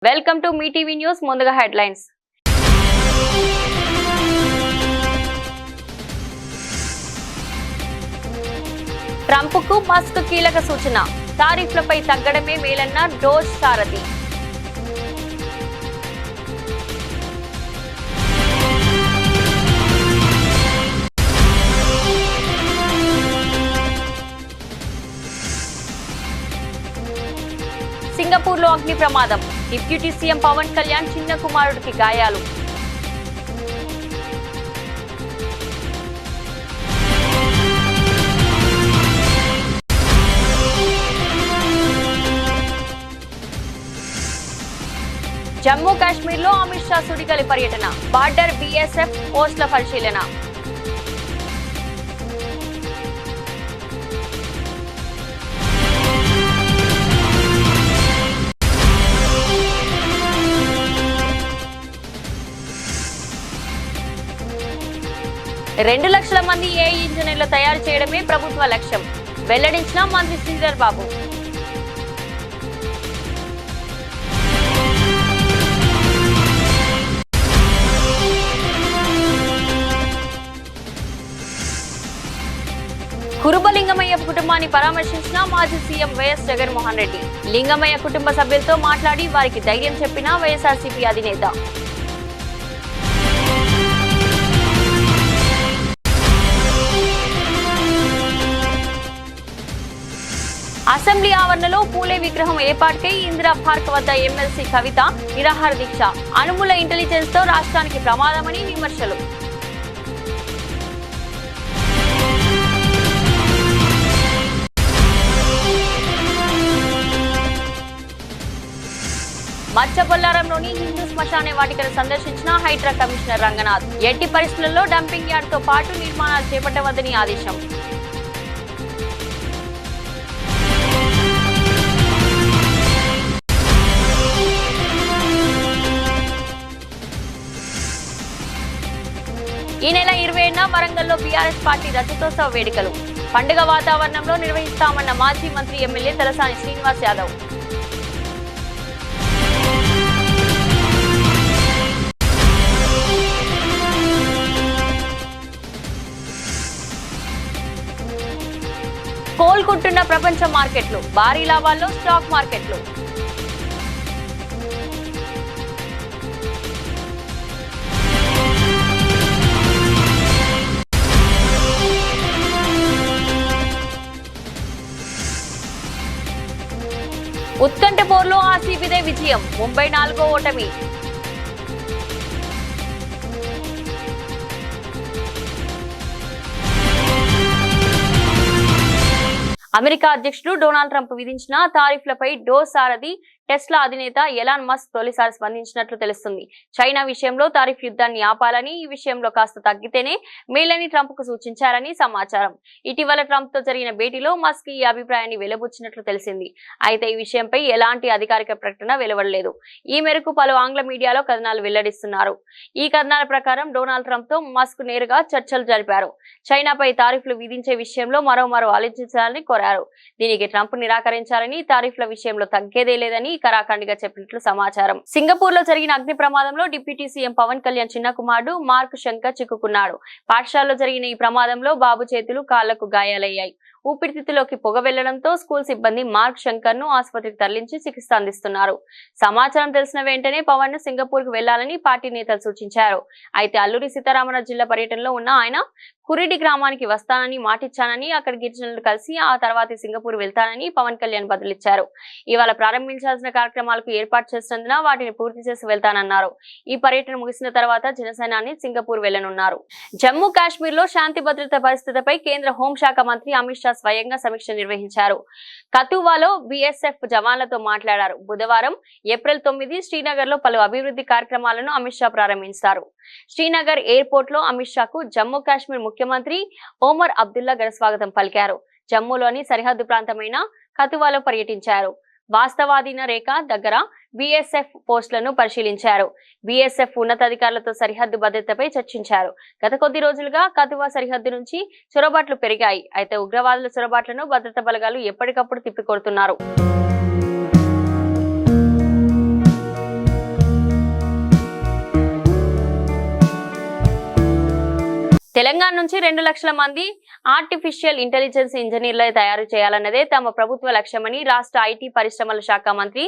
Welcome to me TV news. ముందుగా headlines. ట్రంప్కు Musk కీలక సూచన, టారిఫ్లపై తగ్గడమే మేలన్న డోజ్ సారథి. సింగపూర్ లో అగ్ని ప్రమాదం, డిప్యూటీ సీఎం పవన్ కళ్యాణ్ చిన్న కుమారుడికి గాయాలు. జమ్మూ కాశ్మీర్ లో అమిత్ షా సుడిగాలి పర్యటన, బార్డర్ బీఎస్ఎఫ్ పోస్టుల పరిశీలన. రెండు లక్షల మంది ఏఐ ఇంజనీర్లు తయారు చేయడమే ప్రభుత్వ లక్ష్యం, వెల్లడించిన మంత్రి శ్రీధర్ బాబు. కురుబ లింగమయ్య కుటుంబాన్ని పరామర్శించిన మాజీ సీఎం వైఎస్ జగన్మోహన్ రెడ్డి. లింగమయ్య కుటుంబ సభ్యులతో మాట్లాడి వారికి ధైర్యం చెప్పిన వైఎస్ఆర్సీపీ అధినేత. అసెంబ్లీ ఆవరణలో పూలే విగ్రహం ఏర్పాటుకై ఇందిరా పార్క్ వద్ద ఎమ్మెల్సీ కవిత నిరాహార దీక్ష. అనుముల ఇంటెలిజెన్స్ తో రాష్ట్రానికి ప్రమాదమని విమర్శలు. మచ్చబొల్లారంలోని హిందూ శ్మశాన వాటికను సందర్శించిన హైడ్రా కమిషనర్ రంగనాథ్. ఎట్టి పరిస్థితుల్లో డంపింగ్ యార్డ్ తో పాటు నిర్మాణాలు చేపట్టవద్దని ఆదేశం. ఈ నెల 27న వరంగల్లో బీఆర్ఎస్ పార్టీ రజతోత్సవ వేడుకలు. పండుగ వాతావరణంలో నిర్వహిస్తామన్న మాజీ మంత్రి ఎమ్మెల్యే తలసాని శ్రీనివాస్ యాదవ్. కోలుకుంటున్న ప్రపంచ మార్కెట్లు, భారీ లాభాల్లో స్టాక్ మార్కెట్లు. ఉత్కంఠ పోర్లో ఆర్సీబీదే విజయం, ముంబై 4వ ఓటమి. అమెరికా అధ్యక్షుడు డొనాల్డ్ ట్రంప్ విధించిన తారీఫ్లపై డోజ్ సారథి టెస్లా అధినేత ఎలాన్ మస్క్ తొలిసారి స్పందించినట్లు తెలుస్తుంది. చైనా విషయంలో తారీఫ్ యుద్ధాన్ని ఆపాలని, ఈ విషయంలో కాస్త తగ్గితేనే మేలని ట్రంప్ కు సూచించారని సమాచారం. ఇటీవల ట్రంప్ తో జరిగిన భేటీలో మస్క్ ఈ అభిప్రాయాన్ని వెలుబుచ్చినట్లు తెలిసింది. అయితే ఈ విషయంపై ఎలాంటి అధికారిక ప్రకటన వెలువడలేదు. ఈ మేరకు పలు ఆంగ్ల మీడియాలో కథనాలు వెల్లడిస్తున్నారు. ఈ కథనాల ప్రకారం డొనాల్డ్ ట్రంప్ తో మస్క్ నేరుగా చర్చలు జరిపారు. చైనాపై తారీఫ్లు విధించే విషయంలో మరో ఆలోచించాలని కోరారు. దీనికి ట్రంప్ నిరాకరించారని, తారీఫ్ల విషయంలో తగ్గేదే లేదని కరాఖండిగా చెప్పినట్లు సమాచారం. సింగపూర్ లో జరిగిన అగ్ని ప్రమాదంలో డిప్యూటీ సీఎం పవన్ కళ్యాణ్ చిన్న కుమారుడు మార్క్ శంకర్ చిక్కుకున్నాడు. పాఠశాలలో జరిగిన ఈ ప్రమాదంలో బాబు చేతులు, కాళ్లకు గాయాలయ్యాయి. ఊపిరితిత్తులోకి పొగ వెళ్లడంతో స్కూల్ సిబ్బంది మార్క్ శంకర్ ను ఆసుపత్రికి తరలించి చికిత్స అందిస్తున్నారు. సమాచారం తెలిసిన వెంటనే పవన్ ను సింగపూర్ కు వెళ్లాలని పార్టీ నేతలు సూచించారు. అయితే అల్లూరి సీతారామరాజు జిల్లా పర్యటనలో ఉన్న ఆయన కురిడి గ్రామానికి వస్తానని మాటిచ్చానని, అక్కడ గిరిజనులు కలిసి ఆ తర్వాత సింగపూర్ వెళ్తానని పవన్ కళ్యాణ్ బదులిచ్చారు. ఇవాళ ప్రారంభించాల్సిన కార్యక్రమాలకు ఏర్పాటు చేస్తున్నందున వాటిని పూర్తి చేసి వెళ్తానన్నారు. ఈ పర్యటన ముగిసిన తర్వాత జనసేనాని సింగపూర్ వెళ్లనున్నారు. జమ్మూ కాశ్మీర్ లో శాంతి భద్రత పరిస్థితిపై కేంద్ర హోంశాఖ మంత్రి అమిత్ షా స్వయంగా సమీక్ష నిర్వహించారు. కతువాలో బీఎస్ఎఫ్ జవాన్లతో మాట్లాడారు. బుధవారం ఏప్రిల్ 9 శ్రీనగర్ లో పలు అభివృద్ధి కార్యక్రమాలను అమిత్ షా ప్రారంభించారు. శ్రీనగర్ ఎయిర్పోర్ట్ లో అమిత్ షాకు జమ్మూ కాశ్మీర్ ముఖ్యమంత్రి ఒమర్ అబ్దుల్లా ఘన స్వాగతం పలికారు. జమ్మూలోని సరిహద్దు ప్రాంతమైన కతువాలో పర్యటించారు. వాస్తవాధీన రేఖ దగ్గర బీఎస్ఎఫ్ పోస్టులను పరిశీలించారు. బీఎస్ఎఫ్ ఉన్నతాధికారులతో సరిహద్దు భద్రతపై చర్చించారు. గత కొద్ది రోజులుగా కతువా సరిహద్దు నుంచి చొరబాట్లు పెరిగాయి. అయితే ఉగ్రవాదుల చొరబాట్లను భద్రతా బలగాలు ఎప్పటికప్పుడు తిప్పికొడుతున్నారు. తెలంగాణ నుంచి 2 లక్షల మంది ఆర్టిఫిషియల్ ఇంటెలిజెన్స్ ఇంజనీర్లు తయారు చేయాలన్నదే తమ ప్రభుత్వ లక్ష్యమని రాష్ట్ర ఐటీ పరిశ్రమల శాఖ మంత్రి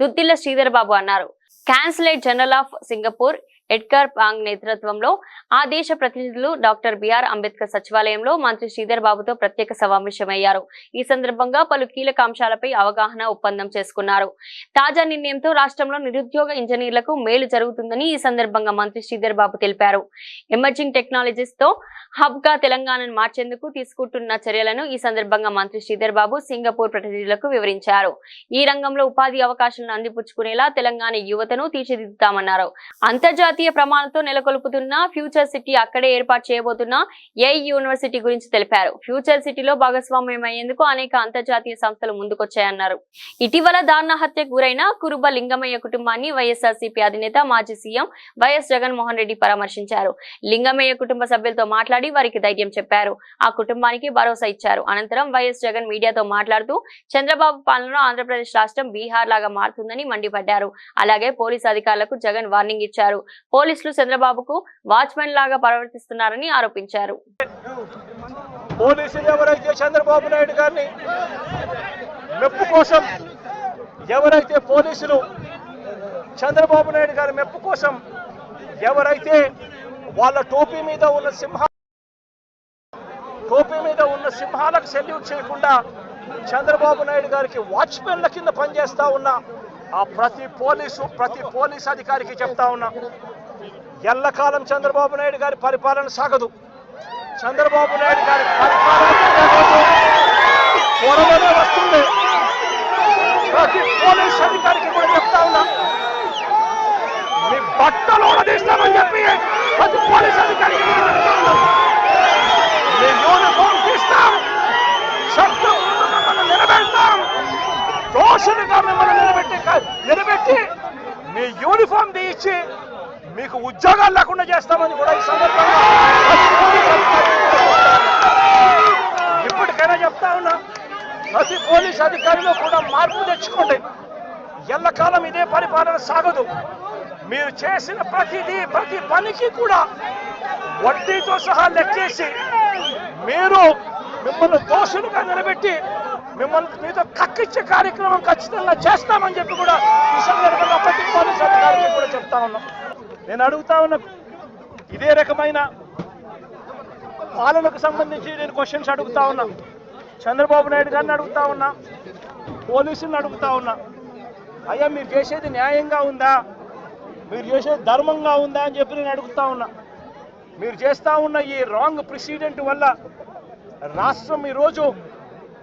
దుద్దిల్ల శ్రీధర్ బాబు అన్నారు. Consulate general of Singapore Edgar Pang నేతృత్వంలో ఆ దేశ ప్రతినిధులు డాక్టర్ బిఆర్ అంబేద్కర్ సచివాలయంలో మంత్రి శ్రీధర్ బాబుతో ప్రత్యేక సమావేశమయ్యారు. ఈ సందర్భంగా పలు కీలక అంశాలపై అవగాహన ఒప్పందం చేసుకున్నారు. తాజా నిర్ణయంతో రాష్ట్రంలో నిరుద్యోగ ఇంజనీర్లకు మేలు జరుగుతుందని ఈ సందర్భంగా మంత్రి శ్రీధర్ బాబు తెలిపారు. ఎమర్జింగ్ టెక్నాలజీస్ తో హబ్ గా తెలంగాణను మార్చేందుకు తీసుకుంటున్న చర్యలను ఈ సందర్భంగా మంత్రి శ్రీధర్ బాబు సింగపూర్ ప్రతినిధులకు వివరించారు. ఈ రంగంలో ఉపాధి అవకాశాలను అందిపుచ్చుకునేలా తెలంగాణ యువతను తీర్చిదిద్దుతామన్నారు. అంతర్జాతీయ ప్రమాణాలతో నెలకొల్పుతున్న ఫ్యూచర్ సిటీ అక్కడే ఏర్పాటు చేయబోతున్న ఏఐ యూనివర్సిటీ గురించి తెలిపారు. ఫ్యూచర్ సిటీలో భాగస్వామ్యమయ్యేందుకు అనేక అంతర్జాతీయ సంస్థలు ముందుకొచ్చాయన్నారు. ఇటీవల దారుణ హత్యకు గురైన కురుబ లింగమయ్య కుటుంబాన్ని వైఎస్ఆర్సీపీ అధినేత మాజీ సీఎం వైఎస్ జగన్మోహన్ రెడ్డి పరామర్శించారు. లింగమయ్య కుటుంబ సభ్యులతో మాట్లాడి వారికి ధైర్యం చెప్పారు. ఆ కుటుంబానికి భరోసా ఇచ్చారు. అనంతరం వైఎస్ జగన్ మీడియాతో మాట్లాడుతూ చంద్రబాబు పాలనలో ఆంధ్రప్రదేశ్ రాష్ట్రం బీహార్ లాగా మారుతుందని మండిపడ్డారు. అలాగే పోలీసు అధికారులకు జగన్ వార్నింగ్ ఇచ్చారు. పోలీసులు చంద్రబాబుకు వాచ్మెన్ లాగా ప్రవర్తిస్తున్నారని ఆరోపించారు. పోలీసులు ఎవరైతే చంద్రబాబు నాయుడు గారిని మెప్పు కోసం ఎవరైతే పోలీసులు చంద్రబాబు నాయుడు గారి మెప్పు కోసం ఎవరైతే వాళ్ళ టోపీ మీద ఉన్న సింహాలకు సెల్యూట్ చేయకుండా చంద్రబాబు నాయుడు గారికి వాచ్మెన్ల కింద పనిచేస్తా ఉన్న ఆ ప్రతి పోలీస్ అధికారికి చెప్తా ఉన్నా, ఎల్లకాలం చంద్రబాబు నాయుడు గారి పరిపాలన సాగదు. చంద్రబాబు నాయుడు గారి పరిపాలన త్వరలోనే వస్తుంది. ప్రతి పోలీస్ అధికారికి కూడా చెప్తా ఉన్నా, మీ బట్టలు తీస్తామని చెప్పి ప్రతి పోలీస్ అధికారికి మీ యూనిఫామ్ తీస్తాం, చట్టం మిమ్మల్ని నిలబెడతాం, దోషులుగా మిమ్మల్ని నిలబెట్టి మీ యూనిఫామ్ తీయించి మీకు ఉద్యోగాలు లేకుండా చేస్తామని కూడా ఈ సందర్భంగా ఇప్పటికైనా చెప్తా ఉన్నా, ప్రతి పోలీస్ అధికారిలో కూడా మార్పు తెచ్చుకోండి. ఎల్లకాలం ఇదే పరిపాలన సాగదు. మీరు చేసిన ప్రతి పనికి కూడా వడ్డీతో సహా లెక్కేసి మిమ్మల్ని దోషులుగా నిలబెట్టి మీతో కక్కిచ్చే కార్యక్రమం ఖచ్చితంగా చేస్తామని చెప్పి కూడా ఈ సందర్భంగా ప్రతి పోలీస్ అధికారికి కూడా చెప్తా ఉన్నాం. నేను అడుగుతా ఉన్నా, ఇదే రకమైన పాలనకు సంబంధించి నేను క్వశ్చన్స్ అడుగుతా ఉన్నా. చంద్రబాబు నాయుడు గారిని అడుగుతా ఉన్నా, పోలీసులను అడుగుతా ఉన్నా, అయ్యా మీరు చేసేది న్యాయంగా ఉందా, మీరు చేసేది ధర్మంగా ఉందా అని చెప్పి నేను అడుగుతా ఉన్నా. మీరు చేస్తా ఉన్న ఈ రాంగ్ ప్రెసిడెంట్ వల్ల రాష్ట్రం ఈరోజు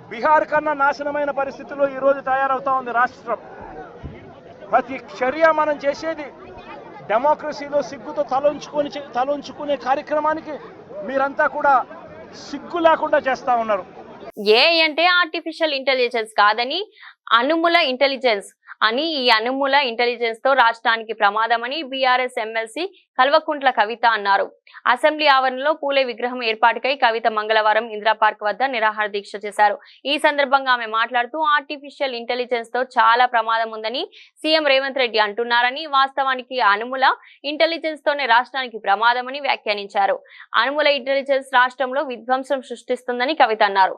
బీహార్ కన్నా నాశనమైన పరిస్థితుల్లో ఈరోజు తయారవుతా ఉంది. రాష్ట్రం ప్రతి చర్య మనం చేసేది డెమోక్రసీలో సిగ్గుతో తలొంచుకునే కార్యక్రమానికి మీరంతా కూడా సిగ్గు లేకుండా చేస్తా ఉన్నారు. ఏఐ అంటే ఆర్టిఫిషియల్ ఇంటెలిజెన్స్ కాదని అనుముల ఇంటెలిజెన్స్ అని, ఈ అనుముల ఇంటెలిజెన్స్ తో రాష్ట్రానికి ప్రమాదమని బీఆర్ఎస్ ఎమ్మెల్సీ కల్వకుంట్ల కవిత అన్నారు. అసెంబ్లీ ఆవరణలో పూలే విగ్రహం ఏర్పాటుకై కవిత మంగళవారం ఇందిరా పార్క్ వద్ద నిరాహార దీక్ష చేశారు. ఈ సందర్భంగా ఆమె మాట్లాడుతూ ఆర్టిఫిషియల్ ఇంటెలిజెన్స్ తో చాలా ప్రమాదం ఉందని సీఎం రేవంత్ రెడ్డి అంటున్నారని, వాస్తవానికి అనుముల ఇంటెలిజెన్స్ తోనే రాష్ట్రానికి ప్రమాదమని వ్యాఖ్యానించారు. అనుముల ఇంటెలిజెన్స్ రాష్ట్రంలో విధ్వంసం సృష్టిస్తుందని కవిత అన్నారు.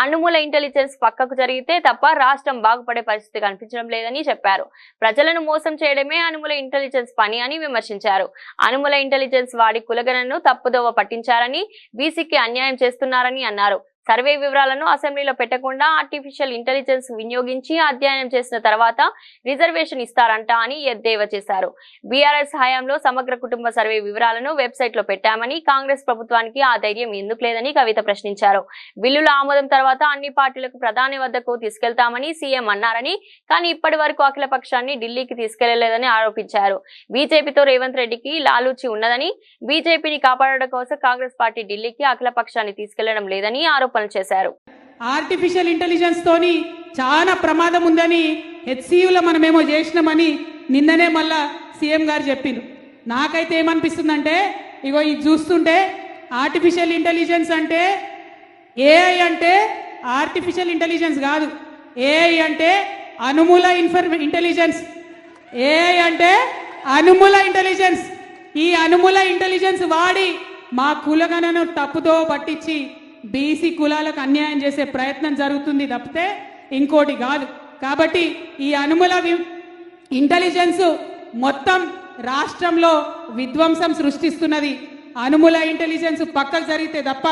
అనుముల ఇంటెలిజెన్స్ పక్కకు జరిగితే తప్ప రాష్ట్రం బాగుపడే పరిస్థితి కనిపించడం లేదని చెప్పారు. ప్రజలను మోసం చేయడమే అనుముల ఇంటెలిజెన్స్ పని అని విమర్శించారు. అనుముల ఇంటెలిజెన్స్ వాడి కులగణను తప్పుదోవ పట్టించారని, బీసీకి అన్యాయం చేస్తున్నారని అన్నారు. సర్వే వివరాలను అసెంబ్లీలో పెట్టకుండా ఆర్టిఫిషియల్ ఇంటెలిజెన్స్ వినియోగించి అధ్యయనం చేసిన తర్వాత రిజర్వేషన్ ఇస్తారంట అని ఎద్దేవా చేశారు. బీఆర్ఎస్ హయాంలో సమగ్ర కుటుంబ సర్వే వివరాలను వెబ్సైట్ లో పెట్టామని, కాంగ్రెస్ ప్రభుత్వానికి ఆ ధైర్యం ఎందుకు లేదని కవిత ప్రశ్నించారు. బిల్లుల ఆమోదం తర్వాత అన్ని పార్టీలకు ప్రధాని వద్దకు తీసుకెళ్తామని సీఎం అన్నారని, కానీ ఇప్పటి వరకు అఖిల పక్షాన్ని ఢిల్లీకి తీసుకెళ్లలేదని ఆరోపించారు. బీజేపీతో రేవంత్ రెడ్డికి లాలూచి ఉన్నదని, బీజేపీని కాపాడడం కోసం కాంగ్రెస్ పార్టీ ఢిల్లీకి అఖిల పక్షాన్ని తీసుకెళ్లడం లేదని ఆరోపణలు చేశారు. ఆర్టిఫిషియల్ ఇంటెలిజెన్స్ తోని చాలా ప్రమాదం ఉందని హెచ్సియులో మనమేమో చేసినామని నిన్ననే మళ్ళా సీఎం గారు చెప్పిండ్రు. నాకైతే ఏమనిపిస్తుందంటే, ఇగో ఇది చూస్తుంటే ఆర్టిఫిషియల్ ఇంటెలిజెన్స్ అంటే ఏఐ అంటే ఆర్టిఫిషియల్ ఇంటెలిజెన్స్ కాదు, ఏఐ అంటే అనుమూల ఇంటెలిజెన్స్. ఏఐ అంటే అనుమూల ఇంటెలిజెన్స్. ఈ అనుమూల ఇంటెలిజెన్స్ వాడి మా కులగణను తప్పుదో పట్టించి బీసీ కులాలకు అన్యాయం చేసే ప్రయత్నం జరుగుతుంది తప్పితే ఇంకోటి కాదు. కాబట్టి ఈ అనుముల ఇంటెలిజెన్స్ మొత్తం రాష్ట్రంలో విధ్వంసం సృష్టిస్తున్నది. అనుముల ఇంటెలిజెన్స్ పక్కకు జరిగితే తప్ప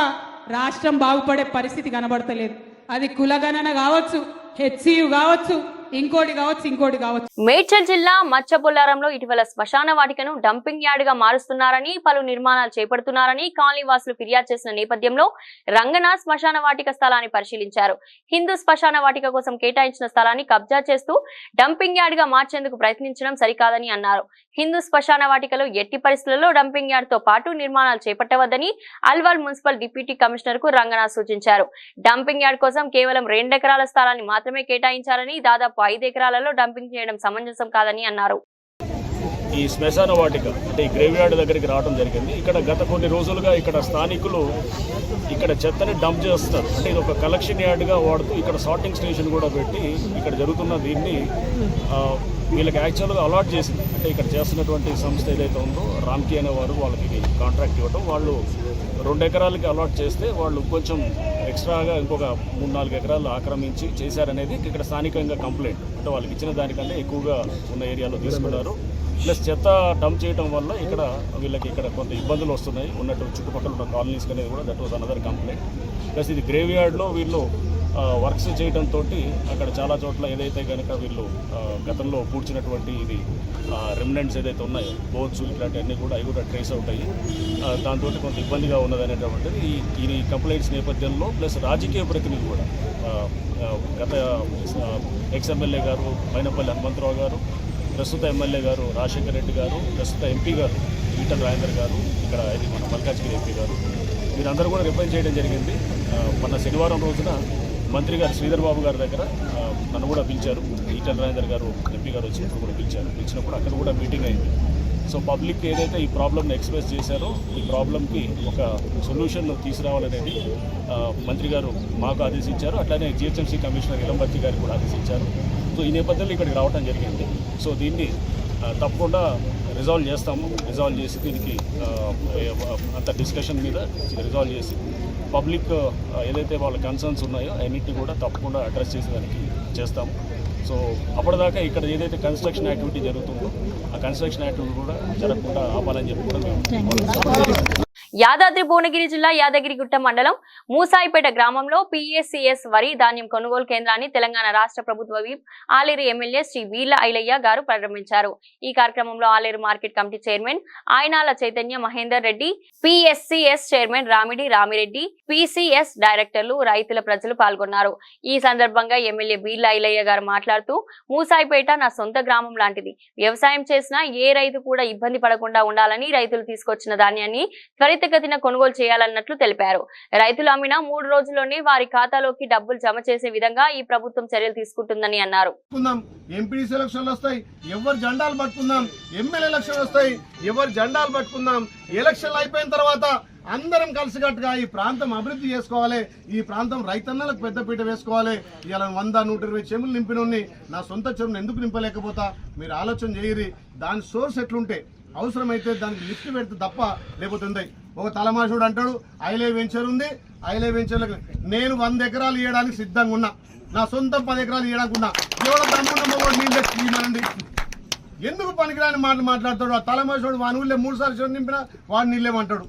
రాష్ట్రం బాగుపడే పరిస్థితి కనబడతలేదు. అది కులగణన కావచ్చు, హెచ్సియు కావచ్చు, ఇంకోటి కావచ్చు. మేడ్చల్ జిల్లా మచ్చబొల్లారంలో ఇటీవల శ్మశాన వాటికను డంపింగ్ యార్డ్ గా మారుస్తున్నారని, పలు నిర్మాణాలు చేపడుతున్నారని కాలనీ వాసులు ఫిర్యాదు చేసిన నేపథ్యంలో రంగనాథ్ శ్మశాన వాటిక స్థలాన్ని పరిశీలించారు. హిందూ శ్మశాన వాటిక కోసం కేటాయించిన స్థలాన్ని కబ్జా చేస్తూ డంపింగ్ యార్డ్ గా మార్చేందుకు ప్రయత్నించడం సరికాదని అన్నారు. హిందూ శ్మశాన వాటికలో ఎట్టి పరిస్థితుల్లో డంపింగ్ యార్డ్ తో పాటు నిర్మాణాలు చేపట్టవద్దని అల్వాల్ మున్సిపల్ డిప్యూటీ కమిషనర్ కు రంగనాథ్ సూచించారు. డంపింగ్ యార్డ్ కోసం కేవలం 2 ఎకరాల స్థలాన్ని మాత్రమే కేటాయించారని, దాదాపు 5 ఎకరాలలో డంపింగ్ చేయడం సమంజసం కాదని అన్నారు. ఈ శ్మశాన వాటిక అంటే ఈ గ్రేవ్ యార్డ్ దగ్గరికి రావడం జరిగింది. ఇక్కడ గత కొన్ని రోజులుగా ఇక్కడ స్థానికులు ఇక్కడ చెత్తని డంప్ చేస్తారు. అంటే ఇది ఒక కలెక్షన్ యార్డ్గా వాడుతూ ఇక్కడ సార్టింగ్ స్టేషన్ కూడా పెట్టి ఇక్కడ జరుగుతున్న దీన్ని వీళ్ళకి యాక్చువల్గా అలాట్ చేసింది. అంటే ఇక్కడ చేస్తున్నటువంటి సంస్థ ఏదైతే ఉందో రామ్కి అనే వారు వాళ్ళకి కాంట్రాక్ట్ ఇవ్వడం, వాళ్ళు 2 ఎకరాలకి అలాట్ చేస్తే వాళ్ళు కొంచెం ఎక్స్ట్రాగా ఇంకొక 3-4 ఎకరాలు ఆక్రమించి చేశారనేది ఇక్కడ స్థానికంగా కంప్లైంట్. అంటే వాళ్ళకి ఇచ్చిన దానికంటే ఎక్కువగా ఉన్న ఏరియాలో తీసుకున్నారు. ప్లస్ చెత్త డంప్ చేయడం వల్ల ఇక్కడ వీళ్ళకి ఇక్కడ కొంత ఇబ్బందులు వస్తున్నాయి ఉన్నట్టు చుట్టుపక్కల ఉన్న కాలనీస్ అనేది కూడా. That was another complaint. Plus ఇది గ్రేవ్ యార్డ్లో వీళ్ళు వర్క్స్ చేయడంతో అక్కడ చాలా చోట్ల ఏదైతే కనుక వీళ్ళు గతంలో పూడ్చినటువంటి ఇది రెమినెంట్స్ ఏదైతే ఉన్నాయో బోన్స్ ఇట్లాంటివన్నీ కూడా అవి కూడా ట్రేస్ అవుట్ అయ్యి దాంతో కొంత ఇబ్బందిగా ఉన్నదనేటువంటిది ఈ కంప్లైంట్స్ నేపథ్యంలో. ప్లస్ రాజకీయ ప్రతినిధి కూడా గత ఎక్స్ఎమ్మెల్యే గారు మైనపల్లి హనుమంతరావు గారు, ప్రస్తుత ఎమ్మెల్యే గారు రాజశేఖర్ రెడ్డి గారు, ప్రస్తుత ఎంపీ గారు ఈటల రాజేందర్ గారు, ఇక్కడ ఇది మన మల్కాజ్గిరి ఎంపీ గారు, వీరందరూ కూడా రిప్లై చేయడం జరిగింది. మొన్న శనివారం రోజున మంత్రి గారు శ్రీధర్ బాబు గారి దగ్గర నన్ను కూడా పిలిచారు. ఈటల రాజేందర్ గారు ఎంపీ గారు వచ్చినప్పుడు కూడా పిలిచినప్పుడు అక్కడ కూడా మీటింగ్ అయింది. సో పబ్లిక్ ఏదైతే ఈ ప్రాబ్లమ్ని ఎక్స్ప్రెస్ చేశారో ఈ ప్రాబ్లంకి ఒక సొల్యూషన్ తీసుకురావాలనేది మంత్రి గారు మాకు ఆదేశించారు. అట్లానే జిహెచ్ఎంసీ కమిషనర్ ఇలంబర్తి గారికి కూడా ఆదేశించారు. సో ఈ నేపథ్యంలో ఇక్కడికి రావడం జరిగింది. సో దీన్ని తప్పకుండా రిజాల్వ్ చేస్తాము. రిజాల్వ్ చేసి దీనికి అంత డిస్కషన్ మీద రిజాల్వ్ చేసి పబ్లిక్ ఏదైతే వాళ్ళ కన్సర్న్స్ ఉన్నాయో అన్నింటినీ కూడా తప్పకుండా అడ్రస్ చేసేదానికి చేస్తాము. సో అప్పటిదాకా ఇక్కడ ఏదైతే కన్స్ట్రక్షన్ యాక్టివిటీ జరుగుతుందో ఆ కన్స్ట్రక్షన్ యాక్టివిటీ కూడా జరగకుండా ఆపాలని చెప్పి కూడా మేము యాదాద్రి భువనగిరి జిల్లా యాదగిరిగుట్ట మండలం మూసాయిపేట గ్రామంలో పిఎస్సిఎస్ వరి ధాన్యం కొనుగోలు కేంద్రాన్ని తెలంగాణ రాష్ట్ర ప్రభుత్వ విప్ ఆలేరు ఎమ్మెల్యే శ్రీ వీర్ల ఐలయ్య గారు ప్రారంభించారు. ఈ కార్యక్రమంలో Aleru market committee chairman Ayanala Chaitanya Mahender Reddy, PSCS chairman Ramireddy, PCS డైరెక్టర్లు, రైతుల ప్రజలు పాల్గొన్నారు. ఈ సందర్భంగా ఎమ్మెల్యే వీర్ల ఐలయ్య గారు మాట్లాడుతూ, మూసాయిపేట నా సొంత గ్రామం లాంటిది. వ్యవసాయం చేసినా ఏ రైతు కూడా ఇబ్బంది పడకుండా ఉండాలని రైతులు తీసుకొచ్చిన ధాన్యాన్ని త్వరితగతిన కొనుగోలు చేయాలన్నట్లు తెలిపారు. రైతులు అమ్మిన 3 రోజుల్లోనే వారి ఖాతాలోకి డబ్బులు జమ చేసే విధంగా ఈ ప్రభుత్వం చర్యలు తీసుకుంటుందని అన్నారు. ఎంపీడీసీ ఎలక్షన్లు వస్తాయి, ఎవరు జెండాలు పట్టుకుందాం. ఎమ్మెల్యే ఎలక్షన్లు వస్తాయి, ఎవరు జెండాలు పట్టుకుందాం. ఎలక్షన్లు అయిపోయిన తర్వాత అందరం కలిసికట్టుగా ఈ ప్రాంతం అభివృద్ధి చేసుకోవాలి. ఈ ప్రాంతం రైతన్నలకు పెద్దపీట వేసుకోవాలి. ఇలా 100-120 చెరువులు నింపినోని నా సొంత చెరువును ఎందుకు నింపలేకపోతా? మీరు ఆలోచన చేయరి. దాని సోర్స్ ఎట్లుంటే అవసరమైతే దానికి లిస్ట్ పెడితే తప్ప లేకపోతుంది. ఒక తలమాషుడు అంటాడు ఐలే వెంచర్ ఉంది, ఐలే వెంచర్లకు నేను 100 ఎకరాలు ఇవ్వడానికి సిద్ధంగా ఉన్నా. నా సొంతం 10 ఎకరాలు ఇవ్వడానికి ఉన్నా. ఎవరో తమ్ముడు నీళ్ళు తీయమనండి. ఎందుకు పనికిరాని మాటలు మాట్లాడతాడు? ఆ తలమాషుడు వాని ఊళ్ళో 3 సార్లు చెరువు నింపినా వాడు నీళ్ళేమంటాడు.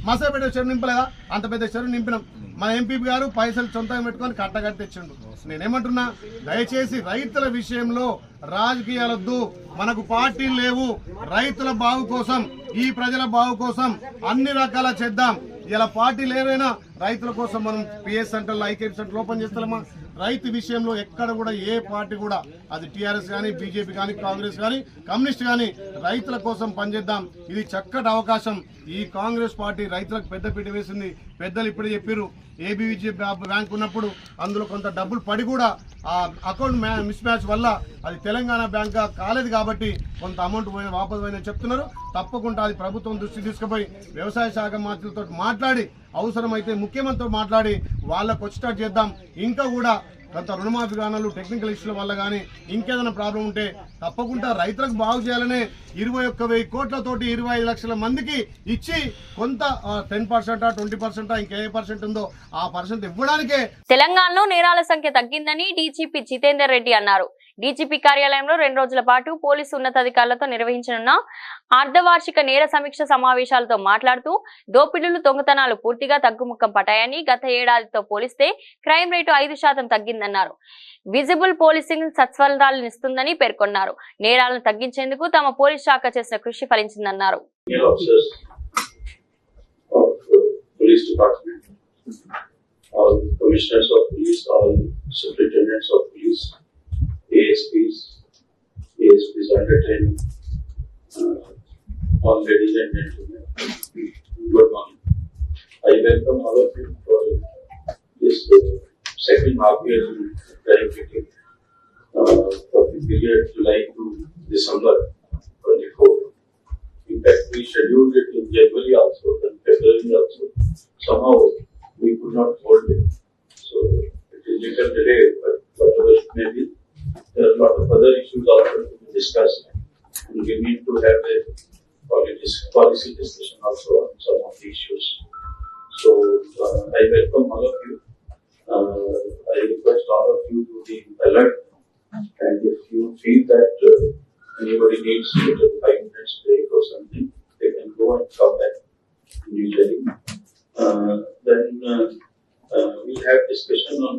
మసాపేట చెరువు నింపలేదా? అంత పెద్ద చెరువు నింపినాం. మన ఎంపీ గారు పైసలు సొంతంగా పెట్టుకొని కట్టగట్టి తెచ్చిండు. నేనేమంటున్నా, దయచేసి రైతుల విషయంలో రాజకీయాలొద్దు. మనకు పార్టీలు లేవు. రైతుల బాగు కోసం, ఈ ప్రజల బాగు కోసం అన్ని రకాల చేద్దాం. ఇలా పార్టీలు ఏవైనా రైతుల కోసం మనం పిఎస్ సెంటర్లో, ఐకేపీ సెంటర్ ఓపెన్ చేస్తామా? రైతు విషయంలో ఎక్కడ కూడా ఏ పార్టీ కూడా, అది టీఆర్ఎస్ కానీ, బీజేపీ కానీ, కాంగ్రెస్ కానీ, కమ్యూనిస్ట్ కానీ, రైతుల కోసం పనిచేద్దాం. ఇది చక్కటి అవకాశం. ఈ కాంగ్రెస్ పార్టీ రైతులకు పెద్దపీట వేసింది. పెద్దలు ఇప్పుడే చెప్పారు, ఏబీవీజీ బ్యాంక్ ఉన్నప్పుడు అందులో కొంత డబ్బులు పడి కూడా ఆ అకౌంట్ మిస్ మ్యాచ్ వల్ల అది తెలంగాణ బ్యాంక్ కాలేదు కాబట్టి కొంత అమౌంట్ వాపసు పోయిందని చెప్తున్నారు. తప్పకుండా అది ప్రభుత్వం దృష్టి తీసుకుపోయి వ్యవసాయ శాఖ మంత్రులతో మాట్లాడి, అవసరమైతే ముఖ్యమంత్రితో మాట్లాడి వాళ్ళకు వచ్చేటట్టు చేద్దాం. ఇంకా కూడా కొంత రుణమాఫీ కానాలు టెక్నికల్ ఇష్యూల వల్ల కానీ ఇంకేదైనా ప్రాబ్లం ఉంటే తప్పకుండా రైతులకు బాగు చేయాలనే 21,000 కోట్లతోటి 25 లక్షల మందికి ఇచ్చి కొంత 10%, 20% ఇంకే పర్సెంట్ ఉందో ఆ పర్సెంట్ ఇవ్వడానికే. తెలంగాణలో నేరాల సంఖ్య తగ్గిందని డీజీపీ జితేందర్ రెడ్డి అన్నారు. డీజీపీ కార్యాలయంలో 2 రోజుల పాటు పోలీసు ఉన్నతాధికారులతో నిర్వహించనున్న అర్ధవార్షిక నేర సమీక్ష సమావేశాలతో మాట్లాడుతూ దోపిడీలు దొంగతనాలు పూర్తిగా తగ్గుముఖం పట్టాయని, గత ఏడాదితో పోలిస్తే క్రైమ్ రేటు 5% తగ్గిందన్నారు. విజిబుల్ పోలీసింగ్ సత్ఫలితాలనిస్తుందని పేర్కొన్నారు. నేరాలను తగ్గించేందుకు తమ పోలీస్ శాఖ చేసిన కృషి ఫలించిందన్నారు. All commissioners of police, all superintendents of police, ASPs under training, all ladies and gentlemen, good morning. I welcome all of you for this second half year verification for the period July to December 24. In fact, we scheduled it in January also and February also. Somehow we could not hold it. So it is little delayed, but whatever it may be, there are a lot of other issues also to be discussed. And we need to have a policy discussion also on some of the issues. So I welcome all of you. I request all of you to be alert. And if you feel that anybody needs a 5 minutes break or something, they can go and come back immediately. Then we'll have discussion on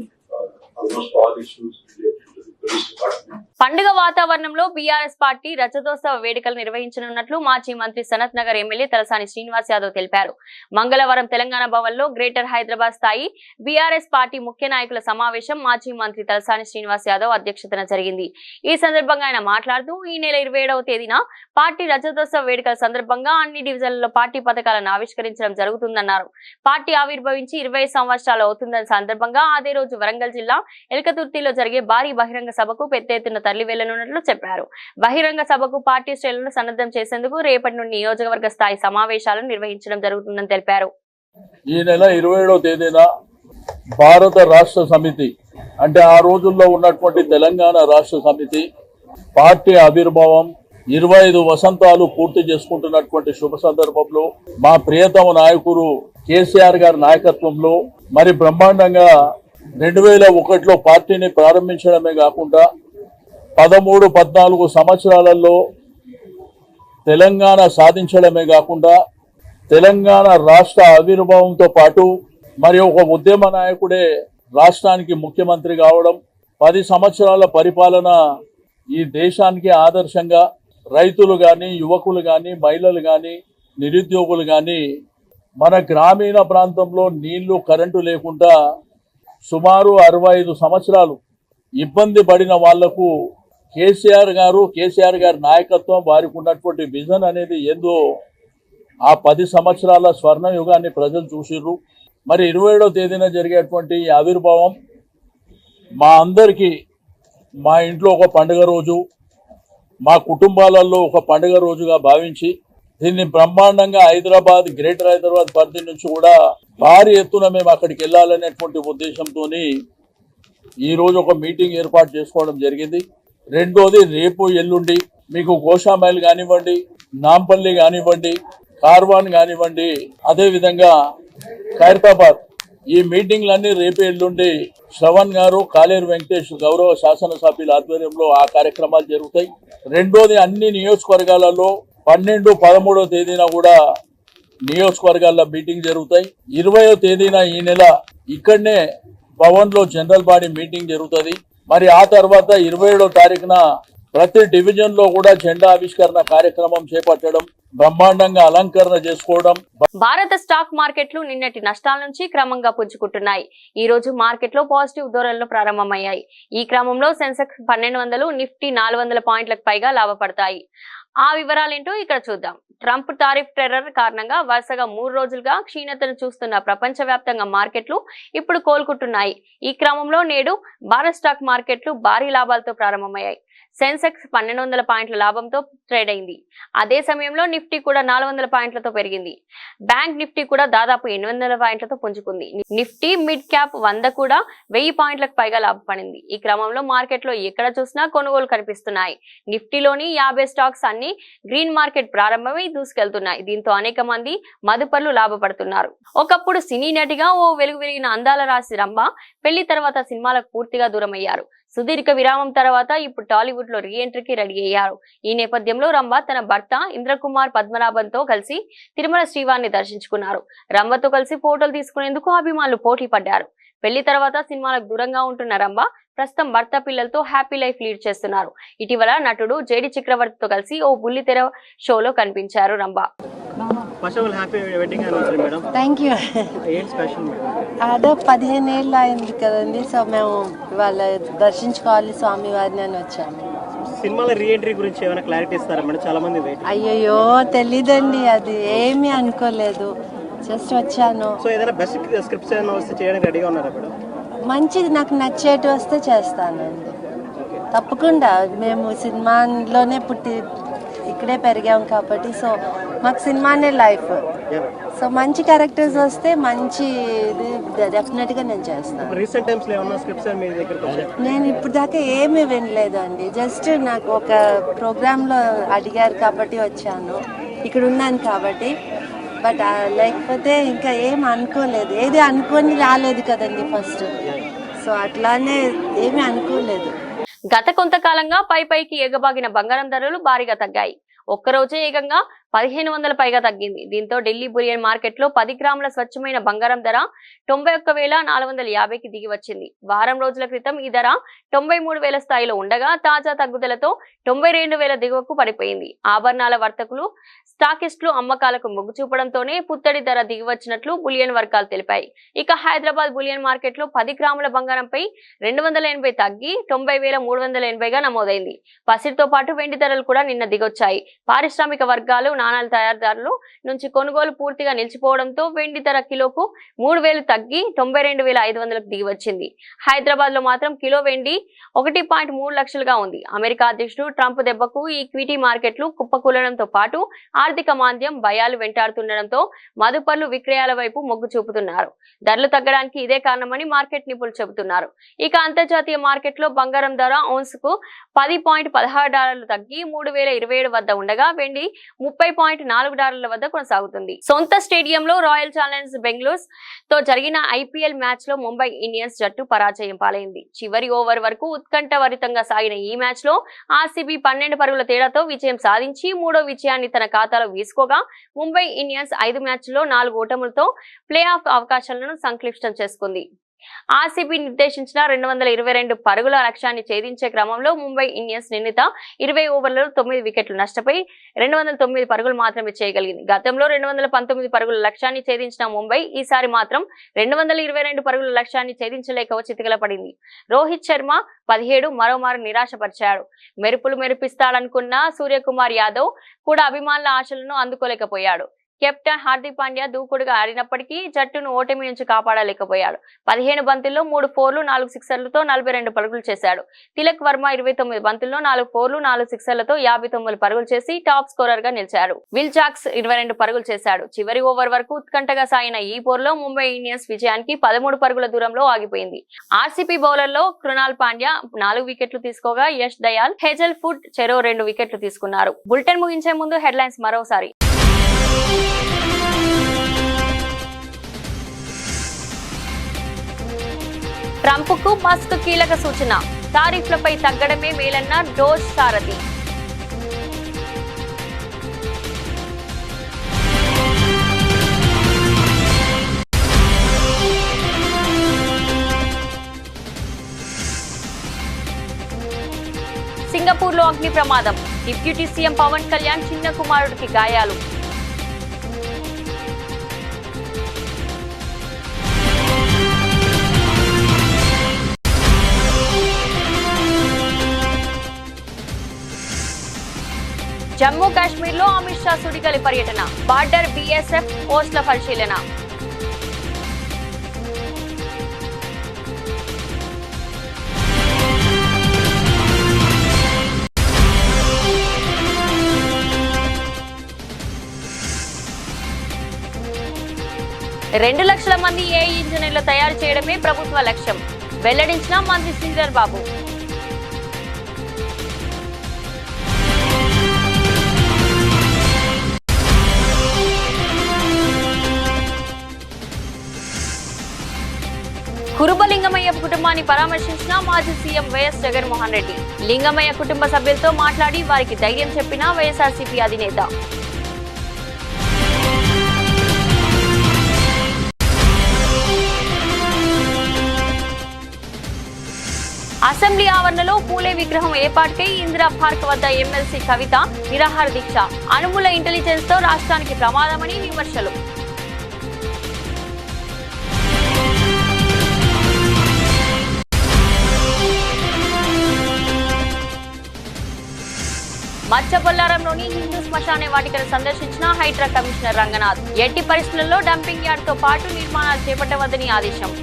almost all issues related to the police department. పండుగ వాతావరణంలో BRS party రజతోత్సవ వేడుకలు నిర్వహించనున్నట్లు మాజీ మంత్రి Sanath Nagar MLA Talasani Srinivas Yadav తెలిపారు. మంగళవారం తెలంగాణ భవన్ లో greater Hyderabad స్థాయి బీఆర్ఎస్ పార్టీ ముఖ్య నాయకుల సమావేశం మాజీ మంత్రి తలసాని శ్రీనివాస్ యాదవ్ అధ్యక్షతన జరిగింది. ఈ సందర్భంగా ఆయన మాట్లాడుతూ ఈ నెల 27వ తేదీన పార్టీ రజతోత్సవ వేడుకల సందర్భంగా అన్ని డివిజన్లలో పార్టీ పథకాలను ఆవిష్కరించడం జరుగుతుందన్నారు. పార్టీ ఆవిర్భవించి 20 సంవత్సరాలు అవుతుందన్న సందర్భంగా అదే రోజు వరంగల్ జిల్లా ఎల్కతుర్తిలో జరిగే భారీ బహిరంగ సభకు పెద్ద ఎత్తున తరలి వెళ్లనున్నట్లు చెప్పారు. బహిరంగ సభకు పార్టీ శ్రేణులను సన్నద్ధం చేసేందుకు రేపటి నుండి నియోజకవర్గ స్థాయి సమావేశాలను నిర్వహించడం జరుగుతుందని తెలిపారు. ఈ నెల 27వ తేదీన భారత రాష్ట్ర సమితి అంటే ఆ రోజుల్లో ఉన్నటువంటి తెలంగాణ రాష్ట్ర సమితి పార్టీ ఆవిర్భావం 25 వసంతాలు పూర్తి చేసుకుంటున్నటువంటి శుభ సందర్భంలో మా ప్రియతమ నాయకుడు కేసీఆర్ గారి నాయకత్వంలో మరి బ్రహ్మాండంగా 2001లో పార్టీని ప్రారంభించడమే కాకుండా 13-14 సంవత్సరాలలో తెలంగాణ సాధించడమే కాకుండా తెలంగాణ రాష్ట్ర ఆవిర్భావంతో పాటు మరి ఒక ఉద్యమ నాయకుడే రాష్ట్రానికి ముఖ్యమంత్రి కావడం, 10 సంవత్సరాల పరిపాలన ఈ దేశానికి ఆదర్శంగా రైతులు కానీ, యువకులు కానీ, మహిళలు కానీ, నిరుద్యోగులు కానీ మన గ్రామీణ ప్రాంతంలో నీళ్లు, కరెంటు లేకుండా సుమారు 65 సంవత్సరాలు ఇబ్బంది పడిన వాళ్లకు కేసీఆర్ గారి నాయకత్వం, వారికి ఉన్నటువంటి విజన్ అనేది ఏందో ఆ 10 సంవత్సరాల స్వర్ణ యుగాన్ని ప్రజలు చూసిర్రు. మరి 27వ తేదీన జరిగేటువంటి ఆవిర్భావం మా అందరికీ మా ఇంట్లో ఒక పండుగ రోజు, మా కుటుంబాలలో ఒక పండుగ రోజుగా భావించి దీన్ని బ్రహ్మాండంగా గ్రేటర్ హైదరాబాద్ పరిధి నుంచి కూడా భారీ ఎత్తున మేము అక్కడికి వెళ్ళాలనేటువంటి ఉద్దేశంతో ఈ రోజు ఒక మీటింగ్ ఏర్పాటు చేసుకోవడం జరిగింది. రెండోది రేపు ఎల్లుండి మీకు గోషామైల్ కానివ్వండి, నాంపల్లి కానివ్వండి, కార్వాన్ కానివ్వండి, అదేవిధంగా ఖైరతాబాద్ ఈ మీటింగ్లన్నీ రేపు ఎల్లుండి శ్రవణ్ గారు, కాలేరు వెంకటేష్ గౌరవ శాసనసభ్యుల ఆధ్వర్యంలో ఆ కార్యక్రమాలు జరుగుతాయి. రెండోది అన్ని నియోజకవర్గాలలో 12, 13వ తేదీన కూడా నియోజకవర్గాల్లో మీటింగ్ జరుగుతాయి. 20వ తేదీన ఈ నెల ఇక్కడనే భవన్ లో జనరల్ బాడీ మీటింగ్ జరుగుతుంది. మరి ఆ తర్వాత 27వ తారీఖున ప్రతి డివిజన్ లో కూడా జెండా ఆవిష్కరణ కార్యక్రమం చేపట్టడం, బ్రహ్మాండంగా అలంకరణ చేసుకోవడం. భారత స్టాక్ మార్కెట్లు నిన్నటి నష్టాల నుంచి క్రమంగా పుంజుకుంటున్నాయి. ఈ రోజు మార్కెట్ లో పాజిటివ్ ధోరణులు ప్రారంభమయ్యాయి. ఈ క్రమంలో సెన్సెక్స్ 1200, నిఫ్టీ 400 పాయింట్లకు పైగా లాభపడతాయి. ఆ వివరాలేంటో ఇక్కడ చూద్దాం. ట్రంప్ టారిఫ్ టెర్రర్ కారణంగా వరుసగా 3 రోజులుగా క్షీణతను చూస్తున్న ప్రపంచవ్యాప్తంగా మార్కెట్లు ఇప్పుడు కోలుకుంటున్నాయి. ఈ క్రమంలో నేడు భారత స్టాక్ మార్కెట్లు భారీ లాభాలతో ప్రారంభమయ్యాయి. సెన్సెక్స్ 1200 పాయింట్ల లాభంతో ట్రేడ్ అయింది. అదే సమయంలో నిఫ్టీ కూడా 400 పాయింట్లతో పెరిగింది. బ్యాంక్ నిఫ్టీ కూడా దాదాపు 800 పాయింట్లతో పుంజుకుంది. నిఫ్టీ మిడ్ క్యాప్ 100 కూడా 1000 పాయింట్లకు పైగా లాభపడింది. ఈ క్రమంలో మార్కెట్లో ఎక్కడ చూసినా కొనుగోలు కనిపిస్తున్నాయి. నిఫ్టీలోని 50 స్టాక్స్ అన్ని గ్రీన్ మార్కెట్ ప్రారంభమై దూసుకెళ్తున్నాయి. దీంతో అనేక మంది మదుపర్లు లాభపడుతున్నారు. ఒకప్పుడు సినీ నటిగా ఓ వెలుగువిరిగిన అందాల రాశి రంభ పెళ్లి తర్వాత సినిమాలకు పూర్తిగా దూరమయ్యారు. సుదీర్ఘ విరామం తర్వాత ఇప్పుడు టాలీవుడ్ లో రీఎంట్రీకి రెడీ అయ్యారు. ఈ నేపథ్యంలో రంభ తన భర్త ఇంద్రకుమార్ పద్మనాభంతో కలిసి తిరుమల శ్రీవారిని దర్శించుకున్నారు. రంభతో కలిసి ఫోటోలు తీసుకునేందుకు అభిమానులు పోటీ పడ్డారు. పెళ్లి తర్వాత సినిమాలకు దూరంగా ఉంటున్న రంభ ప్రస్తుతం భర్త పిల్లలతో హ్యాపీ లైఫ్ లీడ్ చేస్తున్నారు. ఇటీవల నటుడు జేడి చక్రవర్తితో కలిసి ఓ బుల్లితెర షోలో కనిపించారు రంభ. Thank you. అదే 15 ఏళ్ళు అయింది కదండి, సో మేము వాళ్ళ దర్శించుకోవాలి స్వామి వారిని అని వచ్చాము. సినిమాల రీఎంట్రీ గురించి ఏమైనా క్లారిటీ ఇస్తారా మేడం? చాలా మంది అయ్యయ్యో తెలీదండి, అది ఏమీ అనుకోలేదు, జస్ట్ వచ్చాను. సో ఏదైనా బెస్ట్ స్క్రిప్ట్స్ ఏమైనా వస్తే చేయడానికి రెడీగా ఉన్నారా మేడం? మంచిది, నాకు నచ్చేటి వస్తే చేస్తానండి తప్పకుండా. మేము సినిమాలోనే పుట్టి ఇక్కడే పెరిగాం కాబట్టి సో మాకు సినిమానే లైఫ్. సో మంచి క్యారెక్టర్స్ వస్తే మంచి డెఫినెట్గా నేను చేస్తాను. రీసెంట్ టైమ్స్ లో ఏమైనా స్క్రిప్ట్స్ మీ దగ్గరికి వచ్చాయి? నేను ఇప్పుడు దాకా ఏమీ వినలేదండి, జస్ట్ నాకు ఒక ప్రోగ్రాంలో అడిగారు కాబట్టి వచ్చాను, ఇక్కడ ఉన్నాను కాబట్టి. బట్ లేకపోతే ఇంకా ఏం అనుకోలేదు, ఏది అనుకొని రాలేదు కదండి ఫస్ట్, సో అట్లానే ఏమీ అనుకోలేదు. గత కొంతకాలంగా పైకి ఎగబాగిన బంగారం ధరలు భారీగా తగ్గాయి. ఒక్కరోజే ఏకంగా 1500 పైగా తగ్గింది. దీంతో ఢిల్లీ బులియన్ మార్కెట్ లో 10 గ్రాముల స్వచ్ఛమైన బంగారం ధర 91,450కి దిగి వచ్చింది. వారం రోజుల క్రితం ఈ ధర 93,000 స్థాయిలో ఉండగా తాజా తగ్గుదలతో 92,000 దిగువకు పడిపోయింది. ఆభరణాల వర్తకులు స్టాకిస్టులు అమ్మకాలకు మొగ్గు చూపడంతోనే పుత్తడి ధర దిగివచ్చినట్లు బులియన్ వర్గాలు తెలిపాయి. ఇక హైదరాబాద్ బులియన్ మార్కెట్ లో 10 గ్రాముల బంగారంపై 280 తగ్గి 90,380గా నమోదైంది. పసిడితో పాటు వెండి ధరలు కూడా నిన్న దిగొచ్చాయి. పారిశ్రామిక వర్గాలు నాణాల తయారీదారులు నుంచి కొనుగోలు పూర్తిగా నిలిచిపోవడంతో వెండి ధర కిలోకు 3,000 తగ్గి 92,500కు దిగి వచ్చింది. హైదరాబాద్ లో మాత్రం కిలో వెండి 1.3 లక్షలుగా ఉంది. అమెరికా అధ్యక్షుడు ట్రంప్ దెబ్బకు ఈక్విటీ మార్కెట్లు కుప్పకూలడంతో పాటు ఆర్థిక మాంద్యం భయాలు వెంటాడుతుండడంతో మదుపర్లు విక్రయాల వైపు మొగ్గు చూపుతున్నారు. ధరలు తగ్గడానికి ఇదే కారణమని మార్కెట్ నిపుణులు చెబుతున్నారు. ఇక అంతర్జాతీయ మార్కెట్ లో బంగారం ధర ఔన్స్ కు $10.16 తగ్గి 3,027 వద్ద ఉండగా వెండి $30.4 వద్ద కొనసాగుతుంది. సొంత స్టేడియంలో రాయల్ ఛాలెంజర్స్ బెంగళూరు తో జరిగిన ఐపీఎల్ మ్యాచ్ లో ముంబై ఇండియన్స్ జట్టు పరాజయం పాలైంది. చివరి ఓవర్ వరకు ఉత్కంఠభరితంగా సాగిన ఈ మ్యాచ్ లో ఆర్సీబీ 12 పరుగుల తేడాతో విజయం సాధించి 3వ విజయాన్ని తన ఖాతాలో వేసుకోగా ముంబై ఇండియన్స్ 5 మ్యాచ్ల్లో 4 ఓటములతో ప్లే ఆఫ్ అవకాశాలను సంక్లిష్టం చేసుకుంది. ఆర్సీబీ నిర్దేశించిన 222 పరుగుల లక్ష్యాన్ని ఛేదించే క్రమంలో ముంబై ఇండియన్స్ నిర్ణీత 20 ఓవర్లలో 9 వికెట్లు నష్టపోయి 209 పరుగులు మాత్రమే చేయగలిగింది. గతంలో 219 పరుగుల లక్ష్యాన్ని ఛేదించిన ముంబై ఈసారి మాత్రం 222 పరుగుల లక్ష్యాన్ని ఛేదించలేక చితికిలపడింది. రోహిత్ శర్మ 17 మరోమారు నిరాశపరిచాడు. మెరుపులు మెరిపిస్తాడనుకున్న సూర్యకుమార్ యాదవ్ కూడా అభిమానుల ఆశలను అందుకోలేకపోయాడు. కెప్టెన్ హార్దిక్ పాండ్యా దూకుడుగా ఆడినప్పటికీ జట్టును ఓటమి నుంచి కాపాడలేకపోయాడు. 15 బంతుల్లో 3 ఫోర్లు 4 సిక్సర్లతో 42 పరుగులు చేశాడు. తిలక్ వర్మ 29 బంతుల్లో 4 ఫోర్లు 4 సిక్సర్లతో 59 పరుగులు చేసి టాప్ స్కోరర్ గా నిలిచాడు. విల్ జాక్స్ 22 పరుగులు చేశాడు. చివరి ఓవర్ వరకు ఉత్కంఠగా సాగిన ఈ పోరులో ముంబై ఇండియన్స్ విజయానికి 13 పరుగుల దూరంలో ఆగిపోయింది. ఆర్సీబీ బౌలర్లో కృణాల్ పాండ్యా 4 వికెట్లు తీసుకోగా యష్ దయాల్, హేజల్ ఫుడ్ చెరో 2 వికెట్లు తీసుకున్నారు. బులెటిన్ ముగించే ముందు హెడ్లైన్స్ మరోసారి. ట్రంప్ కు మస్క్ కీలక సూచన, టారిఫ్లపై తగ్గడమే మేలన్న డోస్ సారథి. సింగపూర్ లో అగ్ని ప్రమాదం, డిప్యూటీ సీఎం పవన్ కళ్యాణ్ చిన్న కుమారుడికి గాయాలు. జమ్మూ కాశ్మీర్ లో అమిత్ షా సుడిగాలి పర్యటన, బార్డర్ బీఎస్ఎఫ్ పోస్టుల పరిశీలన. 2 లక్షల మంది ఏఐ ఇంజనీర్లు తయారు చేయడమే ప్రభుత్వ లక్ష్యం వెల్లడించిన మంత్రి శ్రీధర్ బాబు. కురుబ లింగమయ్య కుటుంబాన్ని పరామర్శించిన మాజీ సీఎం వైఎస్ జగన్మోహన్ రెడ్డి. లింగమయ్య కుటుంబ సభ్యులతో మాట్లాడి వారికి ధైర్యం చెప్పిన వైఎస్ఆర్సీపీ అధినేత. అసెంబ్లీ ఆవరణలో పూలే విగ్రహం ఏర్పాటుకై ఇందిరా పార్క్ వద్ద ఎమ్మెల్సీ కవిత నిరాహార దీక్ష. అనుమూల ఇంటెలిజెన్స్ తో రాష్ట్రానికి ప్రమాదమని విమర్శలు. మచ్చబొల్లారంలోని హిందూ శ్మశాన వాటికను సందర్శించిన హైడ్రా కమిషనర్ రంగనాథ్. ఎట్టి పరిస్థితుల్లో డంపింగ్ యార్డ్ తో పాటు నిర్మాణాలు చేపట్టవద్దని ఆదేశం.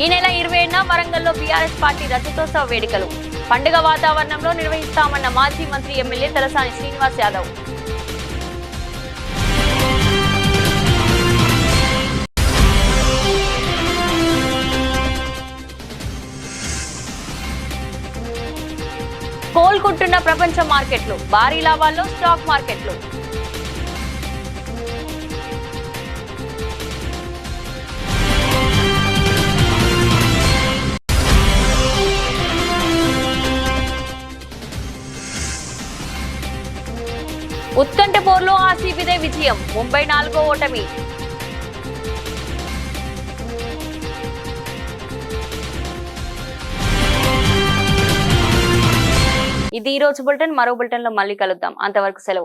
ఈ నెల 27న వరంగల్లో బీఆర్ఎస్ పార్టీ రజతోత్సవ వేడుకలు. పండుగ వాతావరణంలో నిర్వహిస్తామన్న మాజీ మంత్రి ఎమ్మెల్యే తలసాని శ్రీనివాస్ యాదవ్. కోలుకుంటున్న ప్రపంచ మార్కెట్లు, భారీ లాభాల్లో స్టాక్ మార్కెట్లు. ఉత్కంఠ పోర్లో ఆర్సీబీదే విజయం, ముంబై 4వ ఓటమి. ఇది ఈ రోజు బులెటిన్. మరో బులెటిన్ లో మళ్ళీ కలుద్దాం. అంతవరకు సెలవు.